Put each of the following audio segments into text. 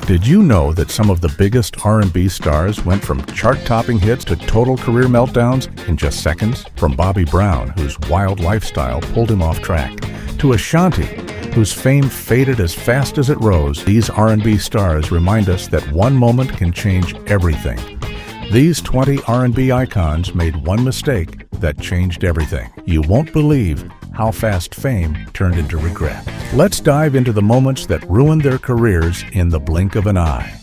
Did you know that some of the biggest R&B stars went from chart-topping hits to total career meltdowns in just seconds? From Bobby Brown, whose wild lifestyle pulled him off track, to Ashanti, whose fame faded as fast as it rose, these R&B stars remind us that one moment can change everything. These 20 R&B icons made one mistake that changed everything. You won't believe how fast fame turned into regret. Let's dive into the moments that ruined their careers in the blink of an eye.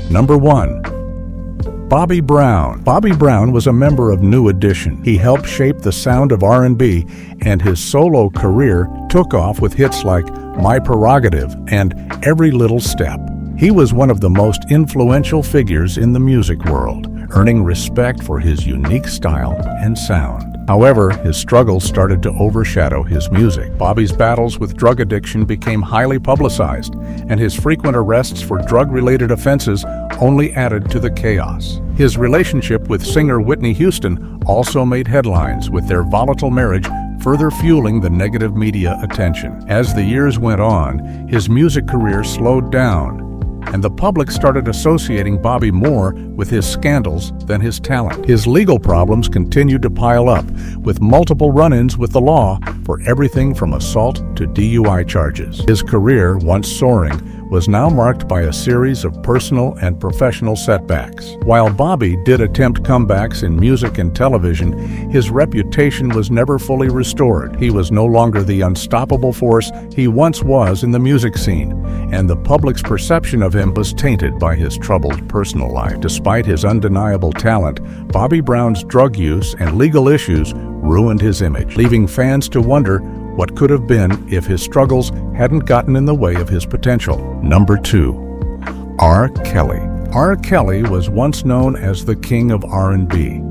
Number 1. Bobby Brown. Bobby Brown was a member of New Edition. He helped shape the sound of R&B, and his solo career took off with hits like My Prerogative and Every Little Step. He was one of the most influential figures in the music world, earning respect for his unique style and sound. However, his struggles started to overshadow his music. Bobby's battles with drug addiction became highly publicized, and his frequent arrests for drug-related offenses only added to the chaos. His relationship with singer Whitney Houston also made headlines, with their volatile marriage further fueling the negative media attention. As the years went on, his music career slowed down, and the public started associating Bobby more with his scandals than his talent. His legal problems continued to pile up, with multiple run-ins with the law for everything from assault to DUI charges. His career, once soaring, was now marked by a series of personal and professional setbacks. While Bobby did attempt comebacks in music and television, his reputation was never fully restored. He was no longer the unstoppable force he once was in the music scene, and the public's perception of him was tainted by his troubled personal life. Despite his undeniable talent, Bobby Brown's drug use and legal issues ruined his image, leaving fans to wonder what could have been if his struggles hadn't gotten in the way of his potential. Number 2. R. Kelly. R. Kelly was once known as the king of R&B.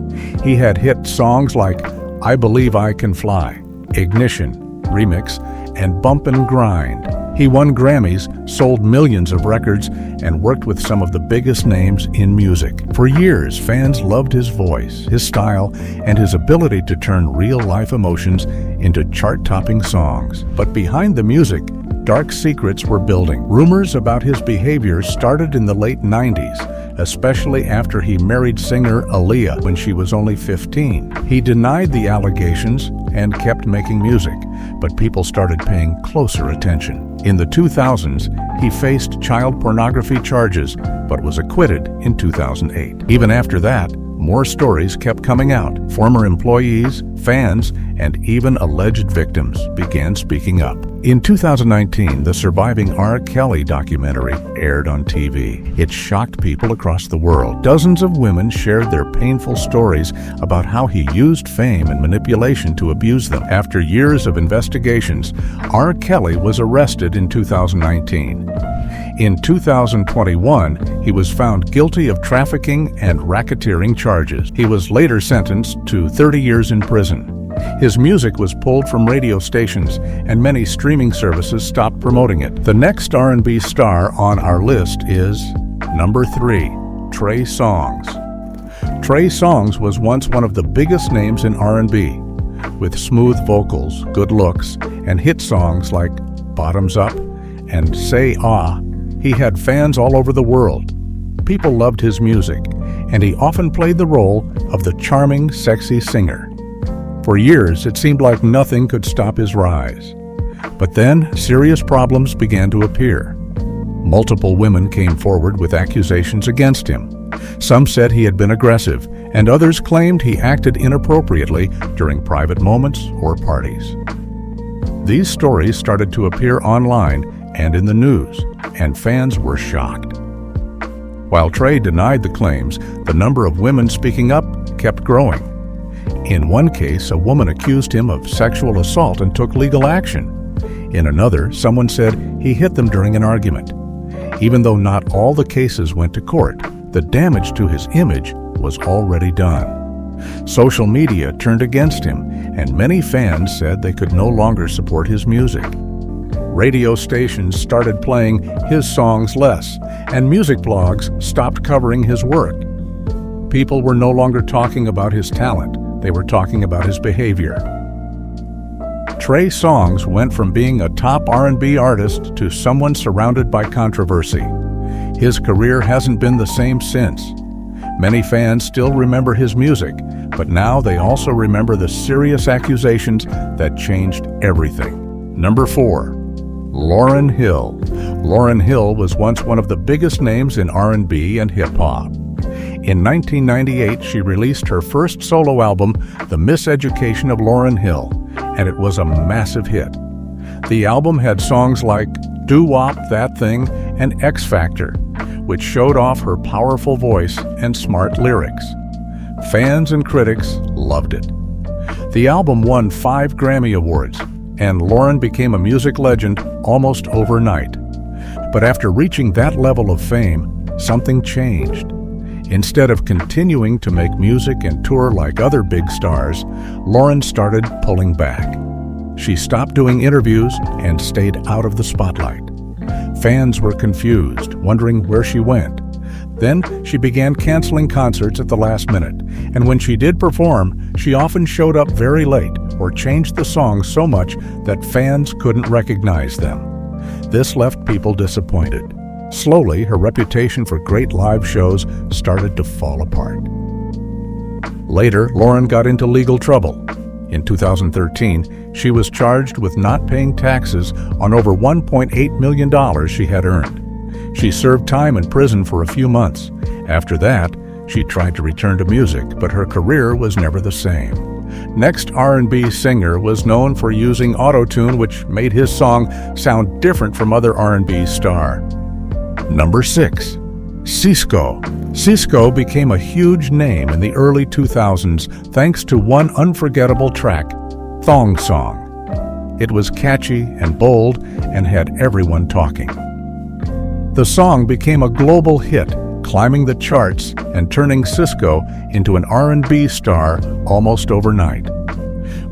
He had hit songs like I Believe I Can Fly, Ignition, Remix, and Bump and Grind. He won Grammys, sold millions of records, and worked with some of the biggest names in music. For years, fans loved his voice, his style, and his ability to turn real-life emotions into chart-topping songs. But behind the music, dark secrets were building. Rumors about his behavior started in the late 90s, especially after he married singer Aaliyah when she was only 15. He denied the allegations and kept making music, but people started paying closer attention. In the 2000s, he faced child pornography charges, but was acquitted in 2008. Even after that, more stories kept coming out. Former employees, fans, and even alleged victims began speaking up. In 2019, the Surviving R. Kelly documentary aired on TV. It shocked people across the world. Dozens of women shared their painful stories about how he used fame and manipulation to abuse them. After years of investigations, R. Kelly was arrested in 2019. In 2021, he was found guilty of trafficking and racketeering charges. He was later sentenced to 30 years in prison. His music was pulled from radio stations, and many streaming services stopped promoting it. The next R&B star on our list is number 3, Trey Songz. Trey Songz was once one of the biggest names in R&B. With smooth vocals, good looks, and hit songs like Bottoms Up and Say Ah, he had fans all over the world. People loved his music, and he often played the role of the charming, sexy singer. For years, it seemed like nothing could stop his rise. But then, serious problems began to appear. Multiple women came forward with accusations against him. Some said he had been aggressive, and others claimed he acted inappropriately during private moments or parties. These stories started to appear online and in the news, and fans were shocked. While Trey denied the claims, the number of women speaking up kept growing. In one case, a woman accused him of sexual assault and took legal action. In another, someone said he hit them during an argument. Even though not all the cases went to court, the damage to his image was already done. Social media turned against him, and many fans said they could no longer support his music. Radio stations started playing his songs less, and music blogs stopped covering his work. People were no longer talking about his talent. They were talking about his behavior. Trey Songz went from being a top R&B artist to someone surrounded by controversy. His career hasn't been the same since. Many fans still remember his music, but now they also remember the serious accusations that changed everything. Number 4. Lauryn Hill. Lauryn Hill was once one of the biggest names in R&B and hip-hop. In 1998, she released her first solo album, The Miseducation of Lauryn Hill, and it was a massive hit. The album had songs like Doo Wop, That Thing, and X Factor, which showed off her powerful voice and smart lyrics. Fans and critics loved it. The album won 5 Grammy Awards, and Lauryn became a music legend almost overnight. But after reaching that level of fame, something changed. Instead of continuing to make music and tour like other big stars, Lauryn started pulling back. She stopped doing interviews and stayed out of the spotlight. Fans were confused, wondering where she went. Then she began canceling concerts at the last minute, and when she did perform, she often showed up very late or changed the songs so much that fans couldn't recognize them. This left people disappointed. Slowly, her reputation for great live shows started to fall apart. Later, Lauryn got into legal trouble. In 2013, she was charged with not paying taxes on over $1.8 million she had earned. She served time in prison for a few months. After that, she tried to return to music, but her career was never the same. Next R&B singer was known for using auto-tune, which made his song sound different from other R&B star. Number 6. Sisqó. Sisqó became a huge name in the early 2000s thanks to one unforgettable track, Thong Song. It was catchy and bold and had everyone talking. The song became a global hit, climbing the charts and turning Sisqó into an R&B star almost overnight.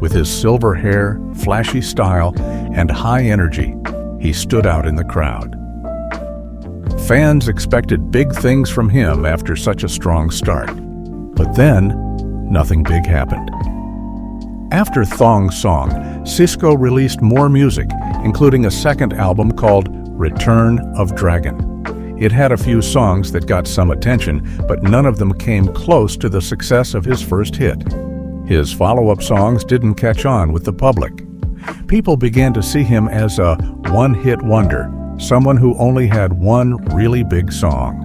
With his silver hair, flashy style, and high energy, he stood out in the crowd. Fans expected big things from him after such a strong start. But then, nothing big happened. After Thong Song, Sisqó released more music, including a second album called Return of Dragon. It had a few songs that got some attention, but none of them came close to the success of his first hit. His follow-up songs didn't catch on with the public. People began to see him as a one-hit wonder, someone who only had one really big song.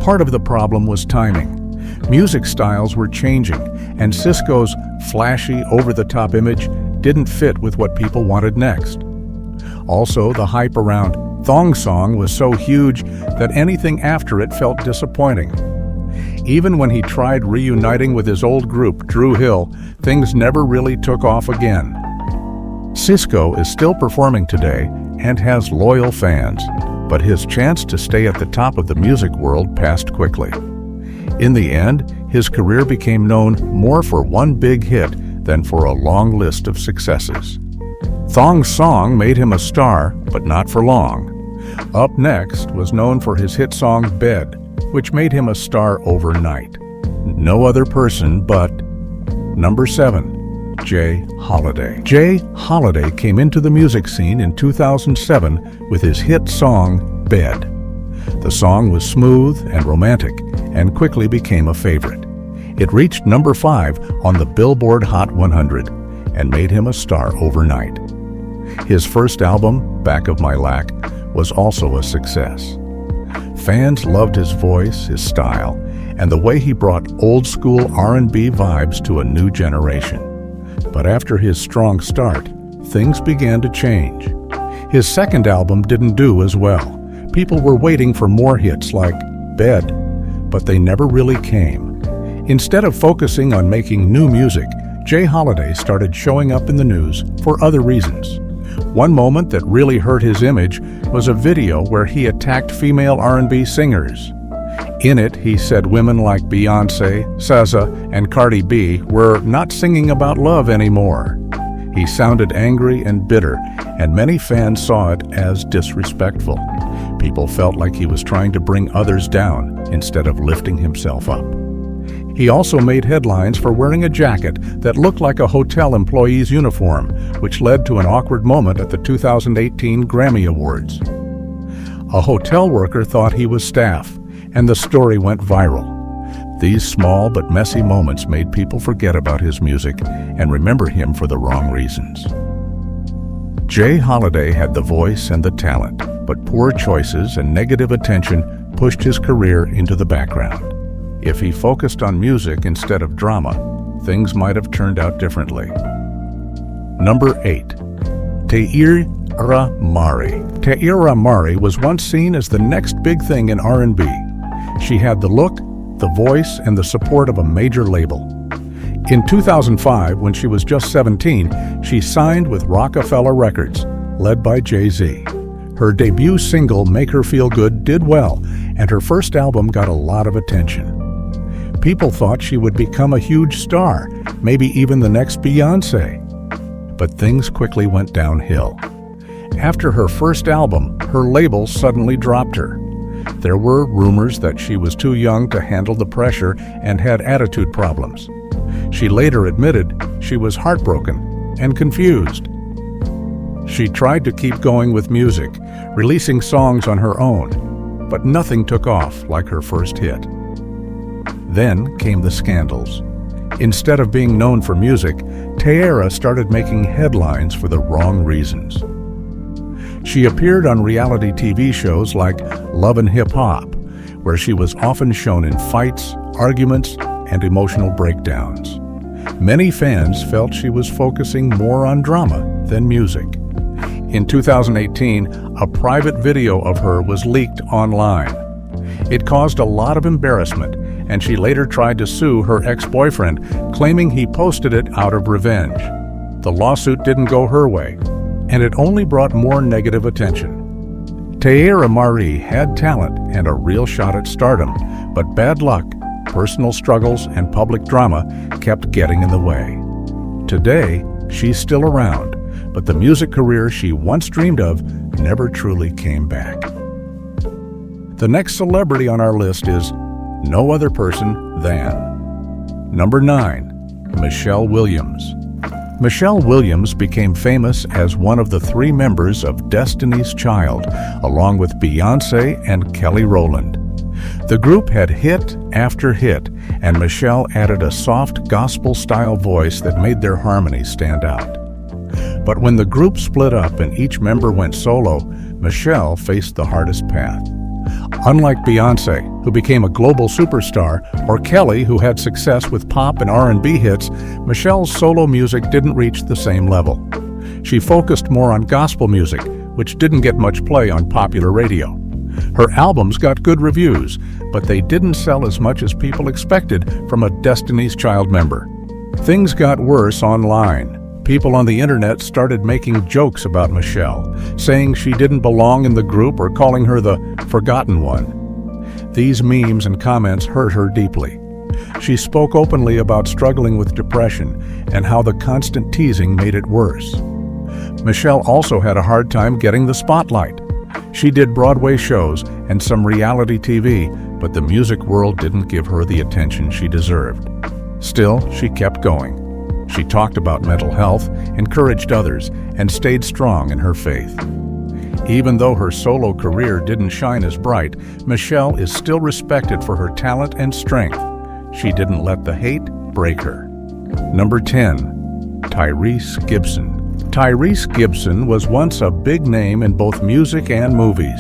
Part of the problem was timing. Music styles were changing, and Sisqó's flashy, over-the-top image didn't fit with what people wanted next. Also, the hype around Thong Song was so huge that anything after it felt disappointing. Even when he tried reuniting with his old group, Dru Hill, things never really took off again. Sisqó is still performing today and has loyal fans, but his chance to stay at the top of the music world passed quickly. In the end, his career became known more for one big hit than for a long list of successes. Thong Song made him a star, but not for long. Up Next was known for his hit song Bed, which made him a star overnight. No other person but Number 7. Jay Holiday. Jay Holiday came into the music scene in 2007 with his hit song Bed. The song was smooth and romantic and quickly became a favorite. It reached number 5 on the Billboard Hot 100 and made him a star overnight. His first album, Back of My Lack, was also a success. Fans loved his voice, his style, and the way he brought old-school R&B vibes to a new generation. But after his strong start, things began to change. His second album didn't do as well. People were waiting for more hits like Bed, but they never really came. Instead of focusing on making new music, Jay Holiday started showing up in the news for other reasons. One moment that really hurt his image was a video where he attacked female R&B singers. In it, he said women like Beyoncé, SZA, and Cardi B were not singing about love anymore. He sounded angry and bitter, and many fans saw it as disrespectful. People felt like he was trying to bring others down instead of lifting himself up. He also made headlines for wearing a jacket that looked like a hotel employee's uniform, which led to an awkward moment at the 2018 Grammy Awards. A hotel worker thought he was staff, and the story went viral. These small but messy moments made people forget about his music and remember him for the wrong reasons. Jay Holiday had the voice and the talent, but poor choices and negative attention pushed his career into the background. If he focused on music instead of drama, things might have turned out differently. Number 8. Taira Mari. Taira Mari was once seen as the next big thing in R&B. She had the look, the voice, and the support of a major label. In 2005, when she was just 17, she signed with Rockefeller Records, led by Jay-Z. Her debut single, Make Her Feel Good, did well, and her first album got a lot of attention. People thought she would become a huge star, maybe even the next Beyoncé. But things quickly went downhill. After her first album, her label suddenly dropped her. There were rumors that she was too young to handle the pressure and had attitude problems. She later admitted she was heartbroken and confused. She tried to keep going with music, releasing songs on her own, but nothing took off like her first hit. Then came the scandals. Instead of being known for music, Taira started making headlines for the wrong reasons. She appeared on reality TV shows like Love and Hip Hop, where she was often shown in fights, arguments, and emotional breakdowns. Many fans felt she was focusing more on drama than music. In 2018, a private video of her was leaked online. It caused a lot of embarrassment, and she later tried to sue her ex-boyfriend, claiming he posted it out of revenge. The lawsuit didn't go her way, and it only brought more negative attention. Taira Mari had talent and a real shot at stardom, but bad luck, personal struggles, and public drama kept getting in the way. Today, she's still around, but the music career she once dreamed of never truly came back. The next celebrity on our list is no other person than Number 9. Michelle Williams. Michelle Williams became famous as one of the 3 members of Destiny's Child, along with Beyoncé and Kelly Rowland. The group had hit after hit, and Michelle added a soft gospel-style voice that made their harmonies stand out. But when the group split up and each member went solo, Michelle faced the hardest path. Unlike Beyoncé, who became a global superstar, or Kelly, who had success with pop and R&B hits, Michelle's solo music didn't reach the same level. She focused more on gospel music, which didn't get much play on popular radio. Her albums got good reviews, but they didn't sell as much as people expected from a Destiny's Child member. Things got worse online. People on the internet started making jokes about Michelle, saying she didn't belong in the group or calling her the forgotten one. These memes and comments hurt her deeply. She spoke openly about struggling with depression and how the constant teasing made it worse. Michelle also had a hard time getting the spotlight. She did Broadway shows and some reality TV, but the music world didn't give her the attention she deserved. Still, she kept going. She talked about mental health, encouraged others, and stayed strong in her faith. Even though her solo career didn't shine as bright, Michelle is still respected for her talent and strength. She didn't let the hate break her. Number 10. Tyrese Gibson. Tyrese Gibson was once a big name in both music and movies.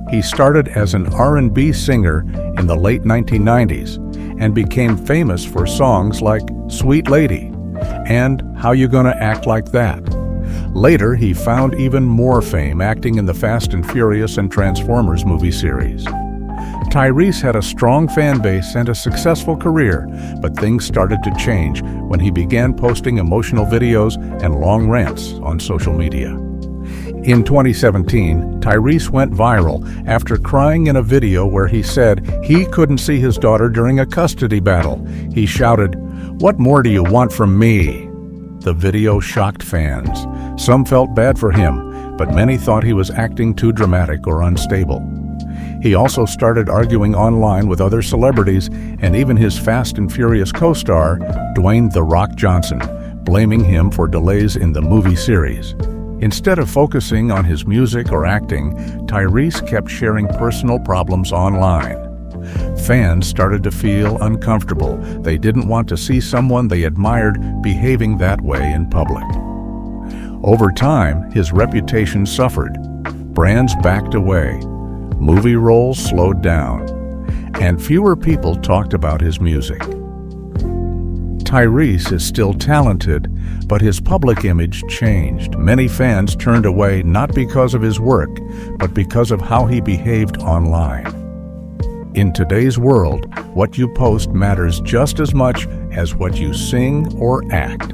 He started as an R&B singer in the late 1990s and became famous for songs like Sweet Lady and How You Gonna Act Like That. Later, he found even more fame acting in the Fast and Furious and Transformers movie series. Tyrese had a strong fan base and a successful career, but things started to change when he began posting emotional videos and long rants on social media. In 2017, Tyrese went viral after crying in a video where he said he couldn't see his daughter during a custody battle. He shouted, "What more do you want from me?" The video shocked fans. Some felt bad for him, but many thought he was acting too dramatic or unstable. He also started arguing online with other celebrities and even his Fast and Furious co-star, Dwayne "The Rock" Johnson, blaming him for delays in the movie series. Instead of focusing on his music or acting, Tyrese kept sharing personal problems online. Fans started to feel uncomfortable. They didn't want to see someone they admired behaving that way in public. Over time, his reputation suffered. Brands backed away. Movie roles slowed down. And fewer people talked about his music. Tyrese is still talented, but his public image changed. Many fans turned away not because of his work, but because of how he behaved online. In today's world, what you post matters just as much as what you sing or act.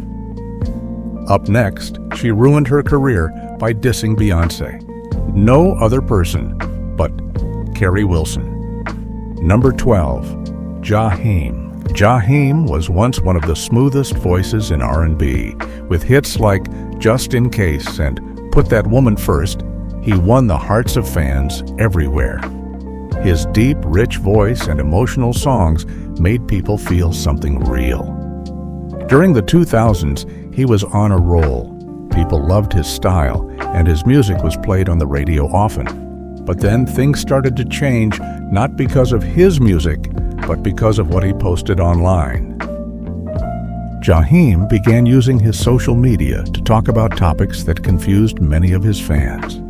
Up next, she ruined her career by dissing Beyoncé. No other person but Carrie Wilson. Number 12, Jaheim. Jaheim was once one of the smoothest voices in R&B. With hits like Just in Case and Put That Woman First, he won the hearts of fans everywhere. His deep, rich voice and emotional songs made people feel something real. During the 2000s, he was on a roll. People loved his style, and his music was played on the radio often. But then things started to change, not because of his music, but because of what he posted online. Jaheim began using his social media to talk about topics that confused many of his fans.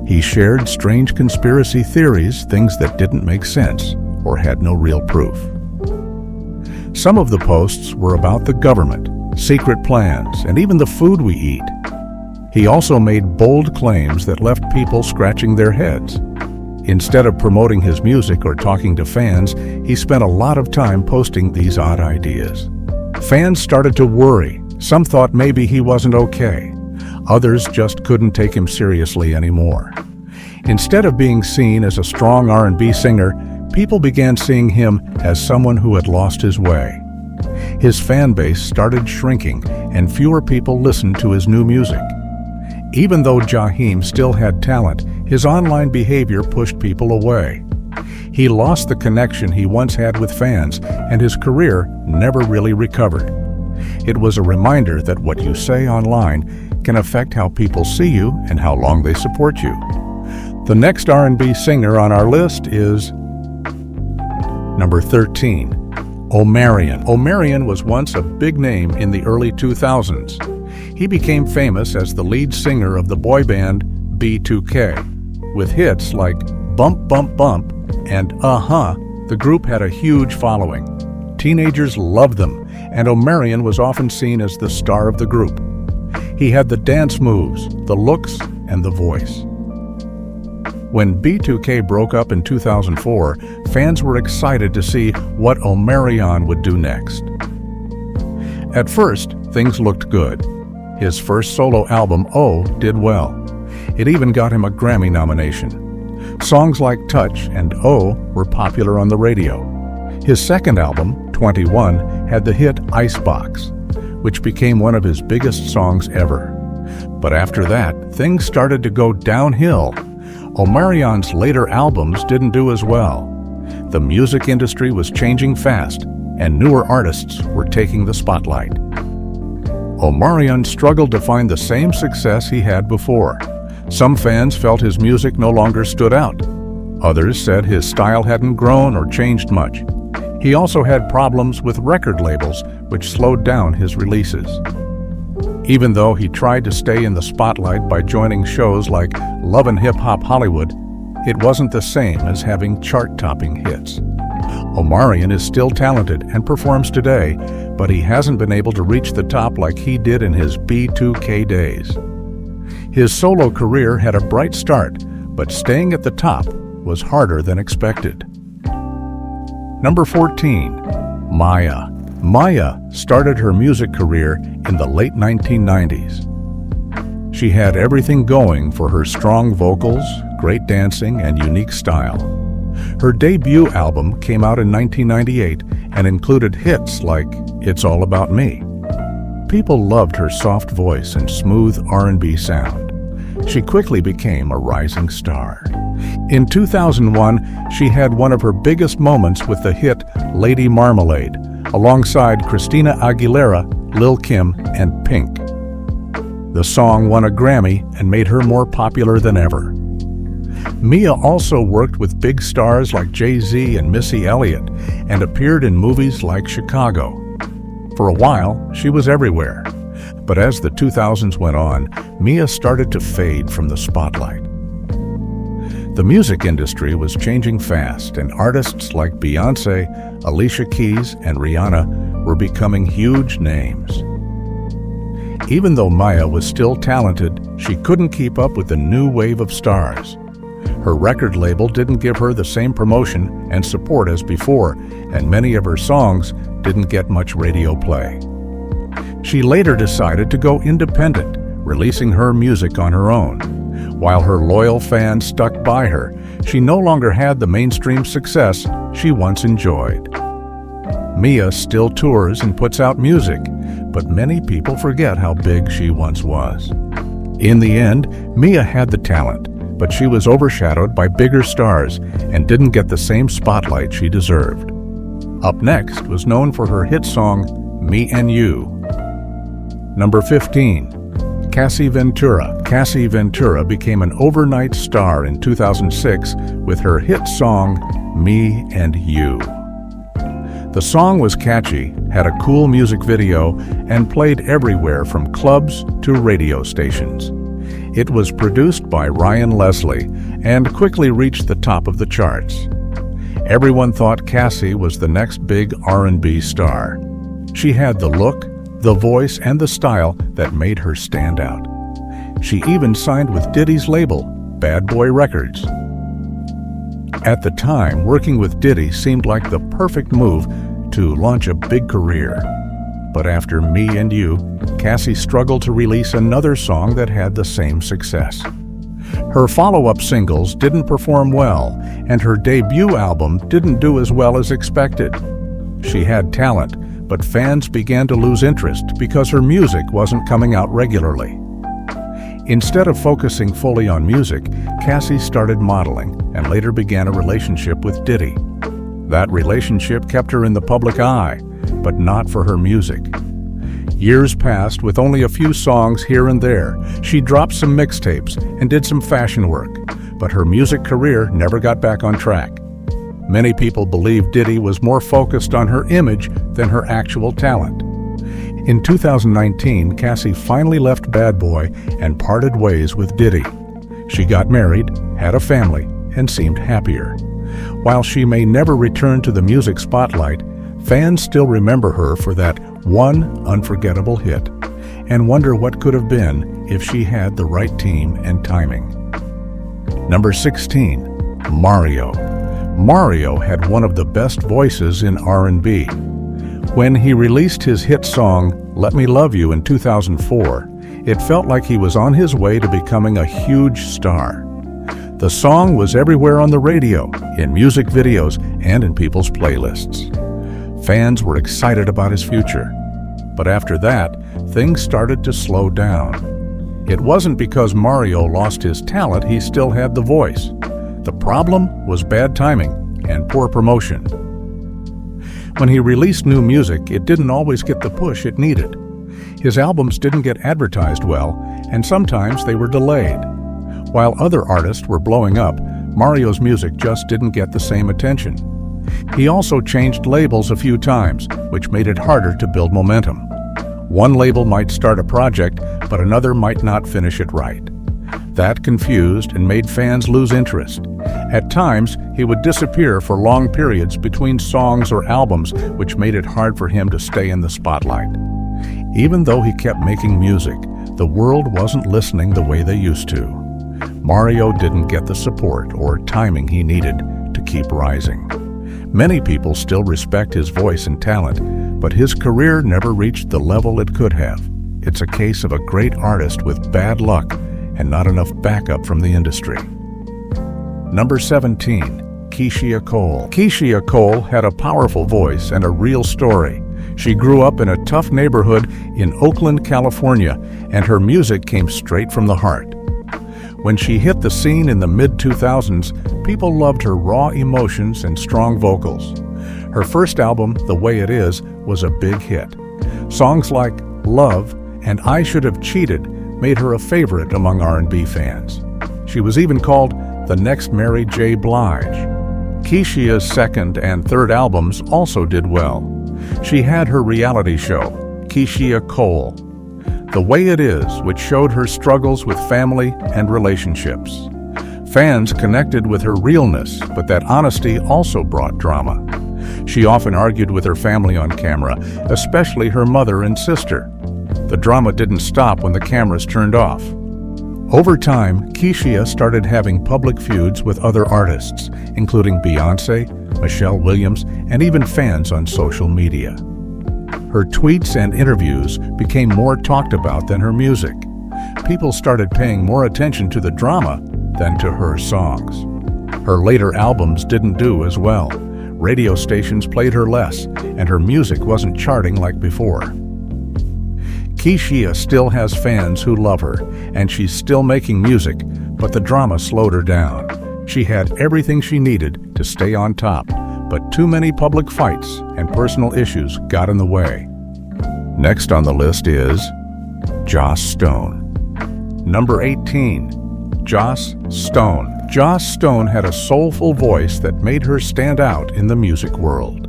He shared strange conspiracy theories, things that didn't make sense or had no real proof. Some of the posts were about the government, secret plans, and even the food we eat. He also made bold claims that left people scratching their heads. Instead of promoting his music or talking to fans, he spent a lot of time posting these odd ideas. Fans started to worry. Some thought maybe he wasn't okay. Others just couldn't take him seriously anymore. Instead of being seen as a strong R&B singer, people began seeing him as someone who had lost his way. His fan base started shrinking, and fewer people listened to his new music. Even though Jaheim still had talent, his online behavior pushed people away. He lost the connection he once had with fans, and his career never really recovered. It was a reminder that what you say online can affect how people see you and how long they support you. The next R&B singer on our list is number 13, Omarion. Omarion was once a big name in the early 2000s. He became famous as the lead singer of the boy band B2K. With hits like Bump Bump Bump and Uh-huh, the group had a huge following. Teenagers loved them, and Omarion was often seen as the star of the group. He had the dance moves, the looks, and the voice. When B2K broke up in 2004, fans were excited to see what Omarion would do next. At first, things looked good. His first solo album, Oh, did well. It even got him a Grammy nomination. Songs like Touch and Oh were popular on the radio. His second album, 21, had the hit Icebox, which became one of his biggest songs ever. But after that, things started to go downhill. Omarion's later albums didn't do as well. The music industry was changing fast, and newer artists were taking the spotlight. Omarion struggled to find the same success he had before. Some fans felt his music no longer stood out. Others said his style hadn't grown or changed much. He also had problems with record labels, which slowed down his releases. Even though he tried to stay in the spotlight by joining shows like Love and Hip Hop Hollywood, it wasn't the same as having chart-topping hits. Omarion is still talented and performs today, but he hasn't been able to reach the top like he did in his B2K days. His solo career had a bright start, but staying at the top was harder than expected. Number 14, Maya. Maya started her music career in the late 1990s. She had everything going for her strong vocals, great dancing, and unique style. Her debut album came out in 1998 and included hits like It's All About Me. People loved her soft voice and smooth R&B sound. She quickly became a rising star. In 2001, she had one of her biggest moments with the hit Lady Marmalade, alongside Christina Aguilera, Lil' Kim, and Pink. The song won a Grammy and made her more popular than ever. Mia also worked with big stars like Jay-Z and Missy Elliott and appeared in movies like Chicago. For a while, she was everywhere. But as the 2000s went on, Mia started to fade from the spotlight. The music industry was changing fast, and artists like Beyoncé, Alicia Keys, and Rihanna were becoming huge names. Even though Mia was still talented, she couldn't keep up with the new wave of stars. Her record label didn't give her the same promotion and support as before, and many of her songs didn't get much radio play. She later decided to go independent, releasing her music on her own. While her loyal fans stuck by her, she no longer had the mainstream success she once enjoyed. Mia still tours and puts out music, but many people forget how big she once was. In the end, Mia had the talent, but she was overshadowed by bigger stars and didn't get the same spotlight she deserved. Up next was known for her hit song, Me and You. Number 15. Cassie Ventura. Cassie Ventura became an overnight star in 2006 with her hit song, Me and You. The song was catchy, had a cool music video, and played everywhere from clubs to radio stations. It was produced by Ryan Leslie and quickly reached the top of the charts. Everyone thought Cassie was the next big R&B star. She had the look, the voice, and the style that made her stand out. She even signed with Diddy's label, Bad Boy Records. At the time, working with Diddy seemed like the perfect move to launch a big career. But after Me and You, Cassie struggled to release another song that had the same success. Her follow-up singles didn't perform well, and her debut album didn't do as well as expected. She had talent, but fans began to lose interest because her music wasn't coming out regularly. Instead of focusing fully on music, Cassie started modeling and later began a relationship with Diddy. That relationship kept her in the public eye, but not for her music. Years passed with only a few songs here and there. She dropped some mixtapes and did some fashion work, but her music career never got back on track. Many people believe Diddy was more focused on her image than her actual talent. In 2019, Cassie finally left Bad Boy and parted ways with Diddy. She got married, had a family, and seemed happier. While she may never return to the music spotlight, fans still remember her for that one unforgettable hit and wonder what could have been if she had the right team and timing. Number 16. Mario. Mario had one of the best voices in R&B. When he released his hit song, Let Me Love You in 2004, it felt like he was on his way to becoming a huge star. The song was everywhere on the radio, in music videos, and in people's playlists. Fans were excited about his future. But after that, things started to slow down. It wasn't because Mario lost his talent, he still had the voice. The problem was bad timing and poor promotion. When he released new music, it didn't always get the push it needed. His albums didn't get advertised well, and sometimes they were delayed. While other artists were blowing up, Mario's music just didn't get the same attention. He also changed labels a few times, which made it harder to build momentum. One label might start a project, but another might not finish it right. That confused and made fans lose interest. At times, he would disappear for long periods between songs or albums, which made it hard for him to stay in the spotlight. Even though he kept making music, the world wasn't listening the way they used to. Mario didn't get the support or timing he needed to keep rising. Many people still respect his voice and talent, but his career never reached the level it could have. It's a case of a great artist with bad luck and not enough backup from the industry. Number 17. Keyshia Cole. Keyshia Cole had a powerful voice and a real story. She grew up in a tough neighborhood in Oakland, California, and her music came straight from the heart. When she hit the scene in the mid-2000s, people loved her raw emotions and strong vocals. Her first album, The Way It Is, was a big hit. Songs like Love and I Should Have Cheated made her a favorite among R&B fans. She was even called the next Mary J. Blige. Keisha's second and third albums also did well. She had her reality show, Keisha Cole, The Way It Is, which showed her struggles with family and relationships. Fans connected with her realness, but that honesty also brought drama. She often argued with her family on camera, especially her mother and sister. The drama didn't stop when the cameras turned off. Over time, Keisha started having public feuds with other artists, including Beyoncé, Michelle Williams, and even fans on social media. Her tweets and interviews became more talked about than her music. People started paying more attention to the drama than to her songs. Her later albums didn't do as well. Radio stations played her less, and her music wasn't charting like before. Keisha still has fans who love her, and she's still making music, but the drama slowed her down. She had everything she needed to stay on top, but too many public fights and personal issues got in the way. Next on the list is Joss Stone. Number 18. Joss Stone. Joss Stone had a soulful voice that made her stand out in the music world.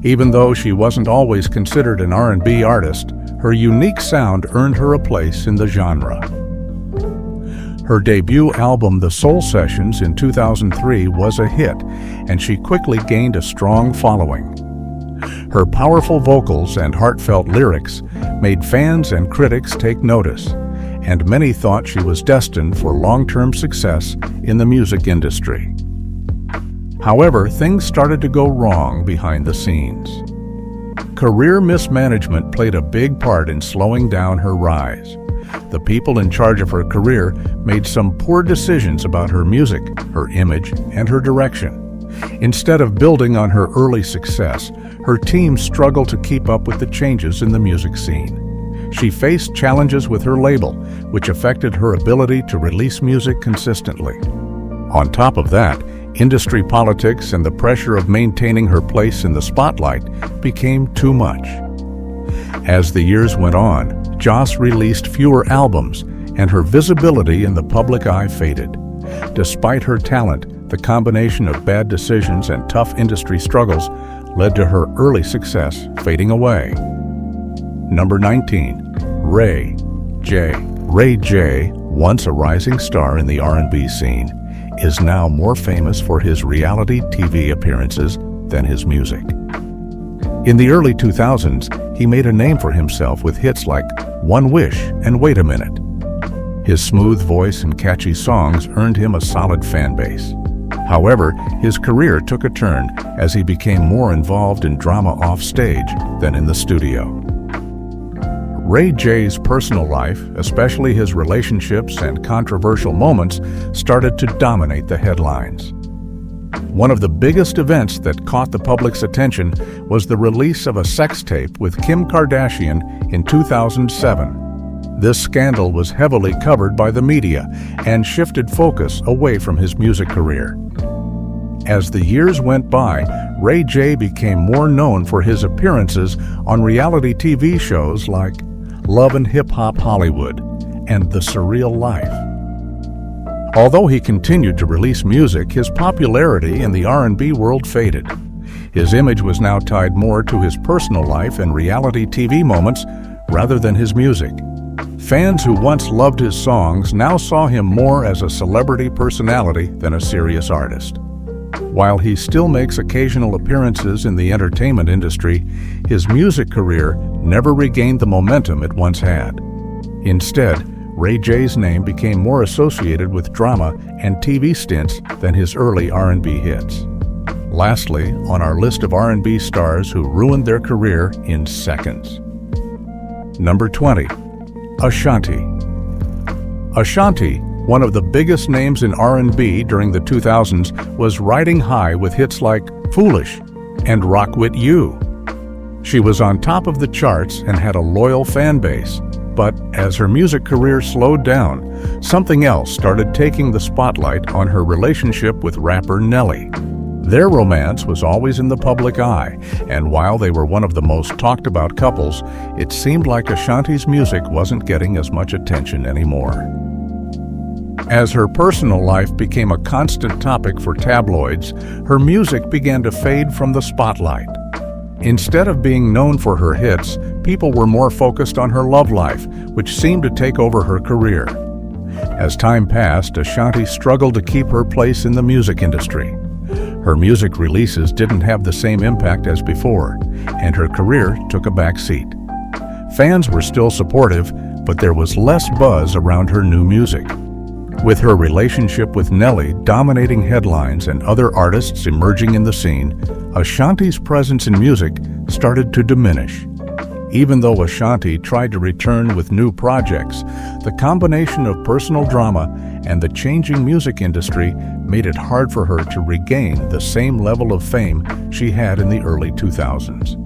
Even though she wasn't always considered an R&B artist, her unique sound earned her a place in the genre. Her debut album, The Soul Sessions, in 2003 was a hit, and she quickly gained a strong following. Her powerful vocals and heartfelt lyrics made fans and critics take notice, and many thought she was destined for long-term success in the music industry. However, things started to go wrong behind the scenes. Career mismanagement played a big part in slowing down her rise. The people in charge of her career made some poor decisions about her music, her image, and her direction. Instead of building on her early success, her team struggled to keep up with the changes in the music scene. She faced challenges with her label, which affected her ability to release music consistently. On top of that, industry politics and the pressure of maintaining her place in the spotlight became too much. As the years went on, Joss released fewer albums, and her visibility in the public eye faded. Despite her talent, the combination of bad decisions and tough industry struggles led to her early success fading away. Number 19. Ray J. Ray J, once a rising star in the R&B scene, is now more famous for his reality TV appearances than his music. In the early 2000s, he made a name for himself with hits like One Wish and Wait a Minute. His smooth voice and catchy songs earned him a solid fan base. However, his career took a turn as he became more involved in drama off stage than in the studio. Ray J's personal life, especially his relationships and controversial moments, started to dominate the headlines. One of the biggest events that caught the public's attention was the release of a sex tape with Kim Kardashian in 2007. This scandal was heavily covered by the media and shifted focus away from his music career. As the years went by, Ray J became more known for his appearances on reality TV shows like Love and Hip Hop Hollywood and The Surreal Life. Although he continued to release music, his popularity in the R&B world faded. His image was now tied more to his personal life and reality TV moments rather than his music. Fans who once loved his songs now saw him more as a celebrity personality than a serious artist. While he still makes occasional appearances in the entertainment industry, his music career never regained the momentum it once had. Instead, Ray J's name became more associated with drama and TV stints than his early R&B hits. Lastly, on our list of R&B stars who ruined their career in seconds. Number 20. Ashanti. Ashanti, one of the biggest names in R&B during the 2000s, was riding high with hits like Foolish and Rock With You. She was on top of the charts and had a loyal fan base, but as her music career slowed down, something else started taking the spotlight on her relationship with rapper Nelly. Their romance was always in the public eye, and while they were one of the most talked about couples, it seemed like Ashanti's music wasn't getting as much attention anymore. As her personal life became a constant topic for tabloids, her music began to fade from the spotlight. Instead of being known for her hits, people were more focused on her love life, which seemed to take over her career. As time passed, Ashanti struggled to keep her place in the music industry. Her music releases didn't have the same impact as before, and her career took a back seat. Fans were still supportive, but there was less buzz around her new music. With her relationship with Nelly dominating headlines and other artists emerging in the scene, Ashanti's presence in music started to diminish. Even though Ashanti tried to return with new projects, the combination of personal drama and the changing music industry made it hard for her to regain the same level of fame she had in the early 2000s.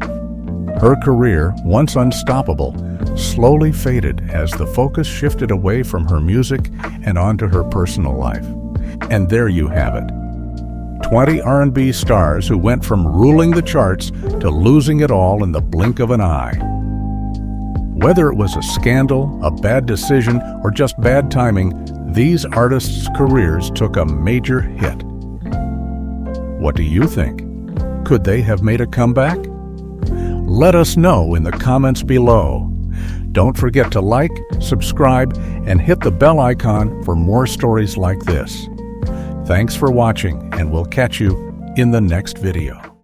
Her career, once unstoppable, slowly faded as the focus shifted away from her music and onto her personal life. And there you have it. 20 R&B stars who went from ruling the charts to losing it all in the blink of an eye. Whether it was a scandal, a bad decision, or just bad timing, these artists' careers took a major hit. What do you think? Could they have made a comeback? Let us know in the comments below. Don't forget to like, subscribe, and hit the bell icon for more stories like this. Thanks for watching, and we'll catch you in the next video.